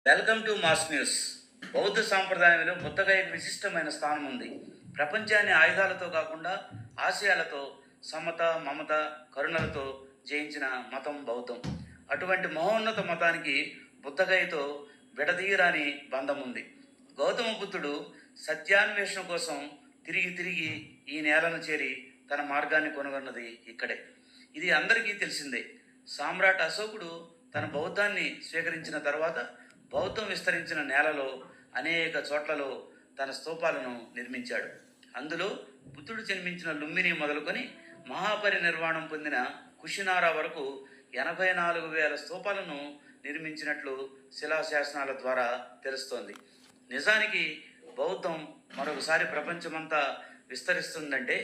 Welcome to mass news. బౌద్ధ సాంప్రదాయంలో బుద్ధగయకు విశిష్టమైన స్థానం ఉంది. ప్రపంచాన్ని ఆయుధాలతో కాకుండా ఆశయాలతో, సమత, మమత, కరుణలతో జయించిన మతం బౌద్ధం. అటువంటి మహోన్నత మతానికి బుద్ధగయతో విడదీయరాని బంధం ఉంది. గౌతమ బుద్ధుడు సత్యాన్వేషణ కోసం తిరిగి తిరిగి ఈ నేలను చేరి తన మార్గాన్ని కనుగొన్నది ఇక్కడే. ఇది అందరికీ తెలిసిందే. సామ్రాట్ అశోకుడు తన బౌద్ధాన్ని స్వీకరించిన తర్వాత బౌద్ధం విస్తరించిన నేలలో అనేక చోట్లలో తన స్తూపాలను నిర్మించాడు. అందులో బుద్ధుడు జన్మించిన లుంబిని మొదలుకొని మహాపరినిర్వాణం పొందిన కుషినారా వరకు 84,000 స్తూపాలను నిర్మించినట్లు శిలాశాసనాల ద్వారా తెలుస్తోంది. నిజానికి బౌద్ధం మరొకసారి ప్రపంచమంతా విస్తరిస్తుందంటే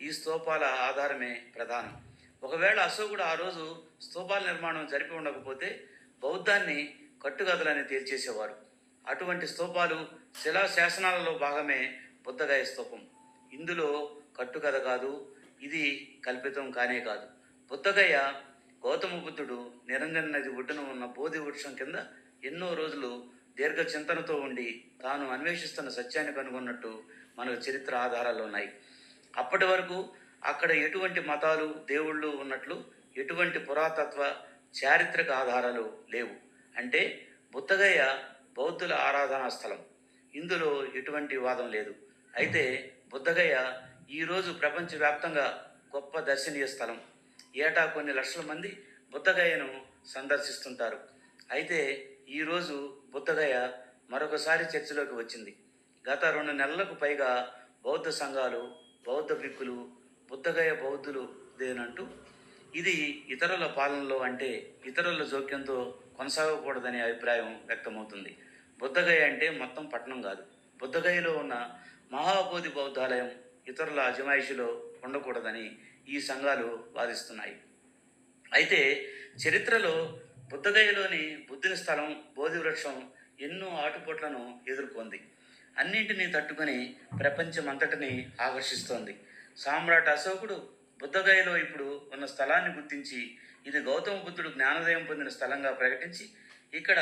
ఈ స్తూపాల ఆధారమే ప్రధానం. ఒకవేళ అశోకుడు ఆ రోజు స్తూపాల నిర్మాణం జరిపి ఉండకపోతే బౌద్ధాన్ని కట్టుకథలని తేల్చేసేవారు. అటువంటి స్తూపాలు శిలాశాసనాలలో భాగమే బుద్ధగయ స్తూపం. ఇందులో కట్టుకథ కాదు, ఇది కల్పితం కానే కాదు. బుద్ధగయ గౌతమ బుద్ధుడు నిరంజన నది ఒడ్డున ఉన్న బోధి వృక్షం కింద ఎన్నో రోజులు దీర్ఘ చింతనతో ఉండి తాను అన్వేషిస్తున్న సత్యాన్ని కనుగొన్నట్టు మనకు చరిత్ర ఆధారాలు ఉన్నాయి. అప్పటి వరకు అక్కడ ఎటువంటి మతాలు, దేవుళ్ళు ఉన్నట్లు ఎటువంటి పురాతత్వ చారిత్రక ఆధారాలు లేవు. అంటే బుద్ధగయ బౌద్ధుల ఆరాధనా స్థలం. ఇందులో ఎటువంటి వాదం లేదు. అయితే బుద్ధగయ ఈరోజు ప్రపంచవ్యాప్తంగా గొప్ప దర్శనీయ స్థలం. ఏటా కొన్ని లక్షల మంది బుద్ధగయను సందర్శిస్తుంటారు. అయితే ఈరోజు బుద్ధగయ మరొకసారి చర్చలోకి వచ్చింది. గత 2 నెలలకు పైగా బౌద్ధ సంఘాలు, బౌద్ధ భిక్కులు బుద్ధగయ బౌద్ధులు దేనంటూ ఇది ఇతరుల పాలనలో, అంటే ఇతరుల జోక్యంతో కొనసాగకూడదనే అభిప్రాయం వ్యక్తమవుతుంది. బుద్ధగయ అంటే మొత్తం పట్టణం కాదు. బుద్ధగయలో ఉన్న మహాబోధి బౌద్ధాలయం ఇతరుల అజమాయిషిలో ఉండకూడదని ఈ సంఘాలు వాదిస్తున్నాయి. అయితే చరిత్రలో బుద్ధగయలోని బుద్ధుని స్థలం, బోధి వృక్షం ఎన్నో ఆటుపోట్లను ఎదుర్కొంది. అన్నింటినీ తట్టుకొని ప్రపంచమంతటిని ఆకర్షిస్తోంది. సామ్రాట్ అశోకుడు బుద్ధగయలో ఇప్పుడు ఉన్న స్థలాన్ని గుర్తించి ఇది గౌతమ బుద్ధుడు జ్ఞానోదయం పొందిన స్థలంగా ప్రకటించి ఇక్కడ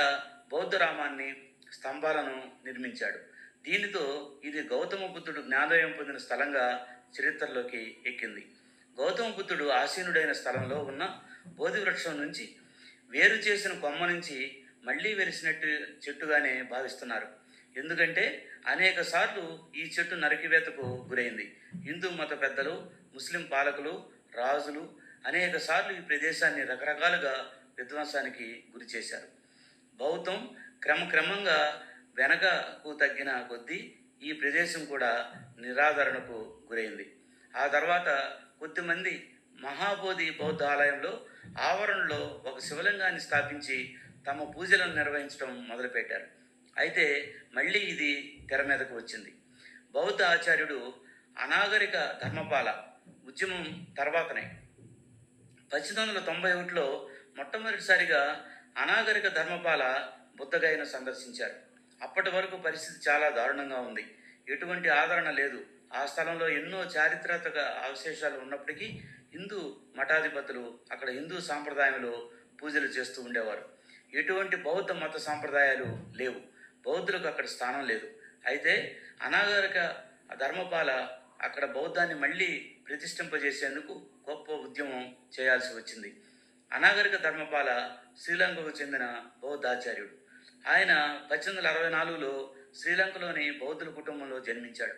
బౌద్ధ రామాన్ని, స్తంభాలను నిర్మించాడు. దీనితో ఇది గౌతమ బుద్ధుడు జ్ఞానోదయం పొందిన స్థలంగా చరిత్రలోకి ఎక్కింది. గౌతమ బుద్ధుడు ఆసీనుడైన స్థలంలో ఉన్న బోధి వృక్షం నుంచి వేరు చేసిన కొమ్మ నుంచి మళ్ళీ వెలిసినట్టు చెట్టుగానే భావిస్తున్నారు. ఎందుకంటే అనేక సార్లు ఈ చెట్టు నరికివేతకు గురైంది. హిందూ మత పెద్దలు, ముస్లిం పాలకులు, రాజులు అనేక సార్లు ఈ ప్రదేశాన్ని రకరకాలుగా విధ్వంసానికి గురి చేశారు. బౌద్ధం క్రమక్రమంగా వెనకకు తగ్గిన కొద్దీ ఈ ప్రదేశం కూడా నిరాదరణకు గురైంది. ఆ తర్వాత కొద్దిమంది మహాబోధి బౌద్ధ ఆలయంలో ఆవరణలో ఒక శివలింగాన్ని స్థాపించి తమ పూజలను నిర్వహించడం మొదలుపెట్టారు. అయితే మళ్ళీ ఇది తెర మీదకు వచ్చింది. బౌద్ధ ఆచార్యుడు అనాగరిక ధర్మపాల ఉద్యమం తర్వాతనే 1891లో మొట్టమొదటిసారిగా అనాగరిక ధర్మపాల బుద్ధగయను సందర్శించారు. అప్పటి వరకు పరిస్థితి చాలా దారుణంగా ఉంది. ఎటువంటి ఆదరణ లేదు. ఆ స్థలంలో ఎన్నో చారిత్రాత్మక అవశేషాలు ఉన్నప్పటికీ హిందూ మఠాధిపతులు అక్కడ హిందూ సాంప్రదాయంలో పూజలు చేస్తూ ఉండేవారు. ఎటువంటి బౌద్ధ మత సాంప్రదాయాలు లేవు. బౌద్ధులకు అక్కడ స్థానం లేదు. అయితే అనాగరిక ధర్మపాల అక్కడ బౌద్ధాన్ని మళ్ళీ ప్రతిష్ఠింపజేసేందుకు గొప్ప ఉద్యమం చేయాల్సి వచ్చింది. అనాగరిక ధర్మపాల శ్రీలంకకు చెందిన బౌద్ధాచార్యుడు. ఆయన 1864లో శ్రీలంకలోని బౌద్ధుల కుటుంబంలో జన్మించాడు.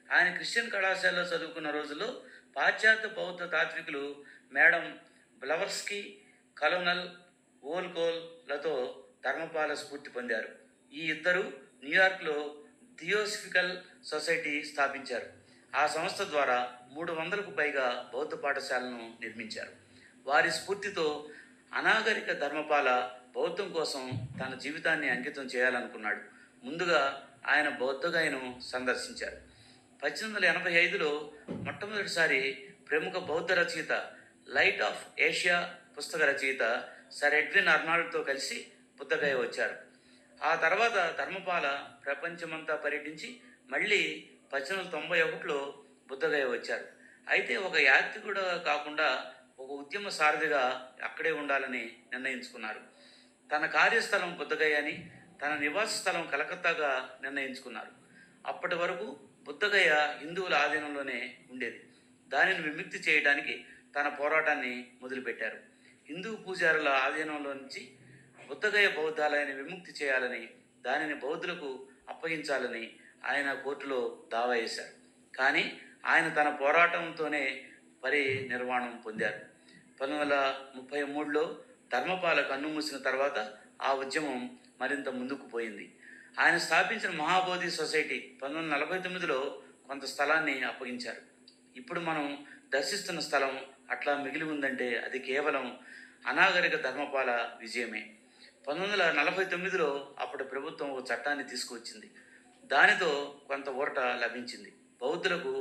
ఆయన క్రిస్టియన్ కళాశాలలో చదువుకున్న రోజుల్లో పాశ్చాత్య బౌద్ధ తాత్వికులు మేడం బ్లవర్స్కీ, కలోనల్ ఓల్కోల్లతో ధర్మపాల స్ఫూర్తి పొందారు. ఈ ఇద్దరు న్యూయార్క్లో థియోసఫికల్ సొసైటీ స్థాపించారు. ఆ సంస్థ ద్వారా 300కు పైగా బౌద్ధ పాఠశాలను నిర్మించారు. వారి స్ఫూర్తితో అనాగరిక ధర్మపాల బౌద్ధం కోసం తన జీవితాన్ని అంకితం చేయాలనుకున్నాడు. ముందుగా ఆయన బౌద్ధగయను సందర్శించారు. 1885లో మొట్టమొదటిసారి ప్రముఖ బౌద్ధ రచయిత లైట్ ఆఫ్ ఏషియా పుస్తక రచయిత సర్ ఎడ్విన్ అర్నాల్డ్తో కలిసి బుద్ధగయ వచ్చారు. ఆ తర్వాత ధర్మపాల ప్రపంచమంతా పర్యటించి మళ్ళీ 1891లో బుద్ధగయ వచ్చారు. అయితే ఒక యాత్రికుడు కాకుండా ఒక ఉద్యమ సారథిగా అక్కడే ఉండాలని నిర్ణయించుకున్నారు. తన కార్యస్థలం బుద్ధగయ అని, తన నివాస స్థలం కలకత్తాగా నిర్ణయించుకున్నారు. అప్పటి వరకు బుద్ధగయ హిందువుల ఆధీనంలోనే ఉండేది. దానిని విముక్తి చేయడానికి తన పోరాటాన్ని మొదలుపెట్టారు. హిందూ పూజారుల ఆధీనంలో నుంచి బుద్ధగయ బౌద్ధాలయాన్ని విముక్తి చేయాలని, దానిని బౌద్ధులకు అప్పగించాలని ఆయన కోర్టులో దావా వేశారు. కానీ ఆయన తన పోరాటంతోనే నిర్వాణం పొందారు. 1933లో ధర్మపాల కన్నుమూసిన తర్వాత ఆ ఉద్యమం మరింత ముందుకు పోయింది. ఆయన స్థాపించిన మహాబోధి సొసైటీ 1949లో కొంత స్థలాన్ని అప్పగించారు. ఇప్పుడు మనం దర్శిస్తున్న స్థలం అట్లా మిగిలి ఉందంటే అది కేవలం అనాగరిక ధర్మపాల విజయమే. 1949లో అప్పుడు ప్రభుత్వం ఒక చట్టాన్ని తీసుకువచ్చింది. దానితో కొంత ఊరట లభించింది. బౌద్ధులకు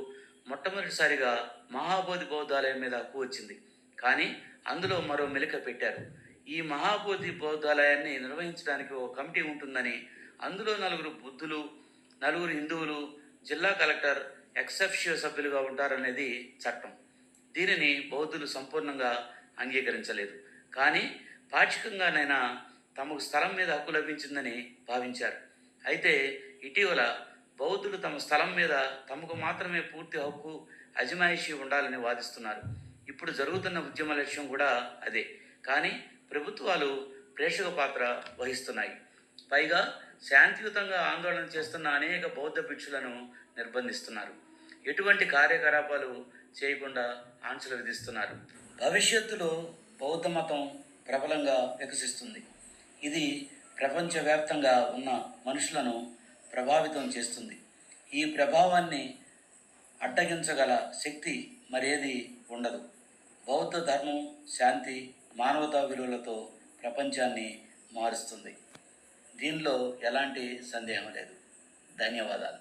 మొట్టమొదటిసారిగా మహాబోధి బౌద్ధాలయం మీద హక్కు వచ్చింది. కానీ అందులో మరో మెలిక పెట్టారు. ఈ మహాబోధి బౌద్ధాలయాన్ని నిర్వహించడానికి ఒక కమిటీ ఉంటుందని, అందులో 9 బుద్ధులు, 9 హిందువులు, జిల్లా కలెక్టర్ ఎక్సెఫ్షియో సభ్యులుగా ఉంటారనేది చట్టం. దీనిని బౌద్ధులు సంపూర్ణంగా అంగీకరించలేదు. కానీ పాక్షికంగానైనా తమకు స్థలం మీద హక్కు లభించిందని భావించారు. అయితే ఇటీవల బౌద్ధులు తమ స్థలం మీద తమకు మాత్రమే పూర్తి హక్కు, అజమాయిషీ ఉండాలని వాదిస్తున్నారు. ఇప్పుడు జరుగుతున్న ఉద్యమ లక్ష్యం కూడా అదే. కానీ ప్రభుత్వాలు ప్రేక్షక పాత్ర వహిస్తున్నాయి. పైగా శాంతియుతంగా ఆందోళన చేస్తున్న అనేక బౌద్ధ భిక్షులను నిర్బంధిస్తున్నారు. ఎటువంటి కార్యకలాపాలు చేయకుండా ఆంక్షలు విధిస్తున్నారు. భవిష్యత్తులో బౌద్ధ మతం ప్రబలంగా వికసిస్తుంది. ఇది ప్రపంచవ్యాప్తంగా ఉన్న మనుషులను ప్రభావితం చేస్తుంది. ఈ ప్రభావాన్ని అడ్డగించగల శక్తి మరేది ఉండదు. బౌద్ధ ధర్మం శాంతి, మానవతా విలువలతో ప్రపంచాన్ని మారుస్తుంది. దీనిలో ఎలాంటి సందేహం లేదు. ధన్యవాదాలు.